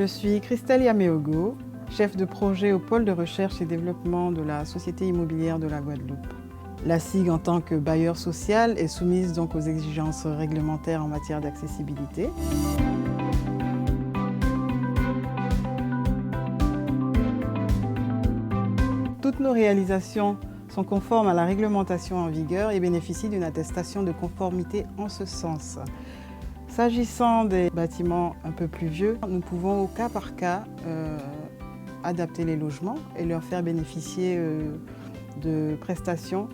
Je suis Christelle Yameogo, chef de projet au pôle de recherche et développement de la Société immobilière de la Guadeloupe. La SIG, en tant que bailleur social, est soumise donc aux exigences réglementaires en matière d'accessibilité. Toutes nos réalisations sont conformes à la réglementation en vigueur et bénéficient d'une attestation de conformité en ce sens. S'agissant des bâtiments un peu plus vieux, nous pouvons au cas par cas adapter les logements et leur faire bénéficier de prestations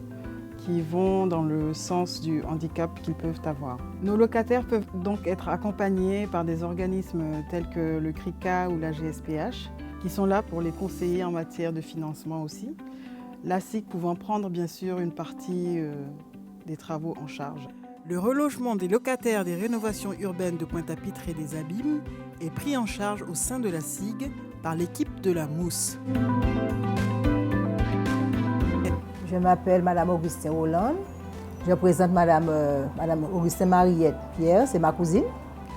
qui vont dans le sens du handicap qu'ils peuvent avoir. Nos locataires peuvent donc être accompagnés par des organismes tels que le CRICA ou la GSPH, qui sont là pour les conseiller en matière de financement aussi. La SIG pouvant prendre bien sûr une partie des travaux en charge. Le relogement des locataires des rénovations urbaines de Pointe-à-Pitre et des Abîmes est pris en charge au sein de la SIG par l'équipe de la Mousse. Je m'appelle Madame Augustin Hollande. Je représente Madame Augustin Mariette Pierre, c'est ma cousine.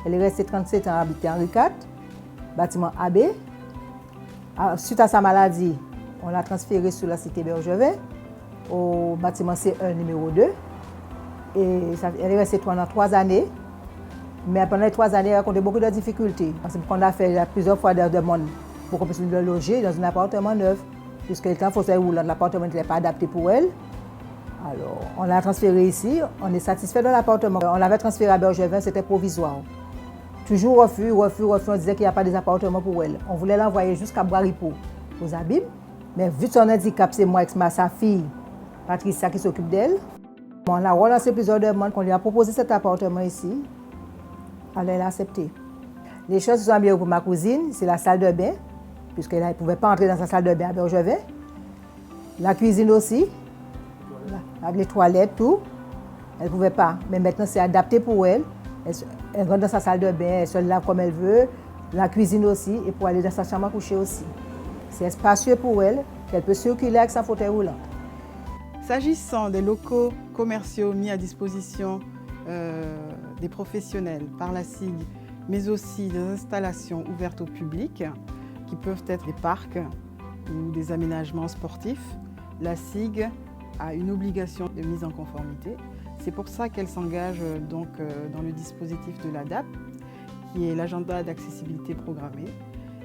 Elle est restée 37 ans habitée Henri IV, bâtiment AB. Suite à sa maladie, on l'a transférée sur la cité Bergevin, au bâtiment C1 numéro 2. Et elle est restée pendant 3 années. Mais pendant les 3 années, elle a rencontré beaucoup de difficultés. Parce qu'on a fait plusieurs fois des demandes pour qu'on puisse le loger dans un appartement neuf. Puisqu'elle était en fauteuil roulant, l'appartement n'était pas adapté pour elle. Alors, on l'a transférée ici. On est satisfait de l'appartement. On l'avait transféré à Bergevin, c'était provisoire. Toujours refus. On disait qu'il n'y a pas d'appartement pour elle. On voulait l'envoyer jusqu'à Bois-Ripoux, aux Abîmes. Mais vu son handicap, c'est moi et sa fille, Patricia, qui s'occupe d'elle. On a relancé plusieurs demandes, qu'on lui a proposé cet appartement ici. Elle a accepté. Les choses qui sont améliorées pour ma cousine, c'est la salle de bain, puisqu'elle ne pouvait pas entrer dans sa salle de bain à Bergevin. La cuisine aussi, avec les toilettes, tout. Elle ne pouvait pas, mais maintenant c'est adapté pour elle. Elle rentre dans sa salle de bain, elle se lave comme elle veut. La cuisine aussi, et pour aller dans sa chambre à coucher aussi. C'est spacieux pour elle, qu'elle peut circuler avec sa fauteuil roulant. S'agissant des locaux commerciaux mis à disposition des professionnels par la SIG, mais aussi des installations ouvertes au public, qui peuvent être des parcs ou des aménagements sportifs, la SIG a une obligation de mise en conformité. C'est pour ça qu'elle s'engage donc dans le dispositif de l'ADAP, qui est l'agenda d'accessibilité programmée,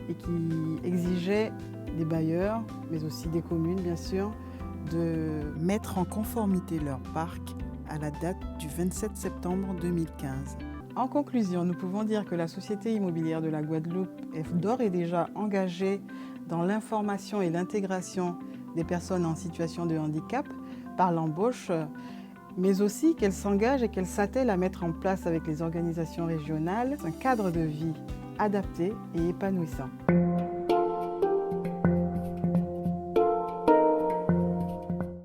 et qui exigeait des bailleurs, mais aussi des communes bien sûr, de mettre en conformité leur parc à la date du 27 septembre 2015. En conclusion, nous pouvons dire que la Société immobilière de la Guadeloupe est d'ores et déjà engagée dans l'information et l'intégration des personnes en situation de handicap par l'embauche, mais aussi qu'elle s'engage et qu'elle s'attelle à mettre en place avec les organisations régionales un cadre de vie adapté et épanouissant.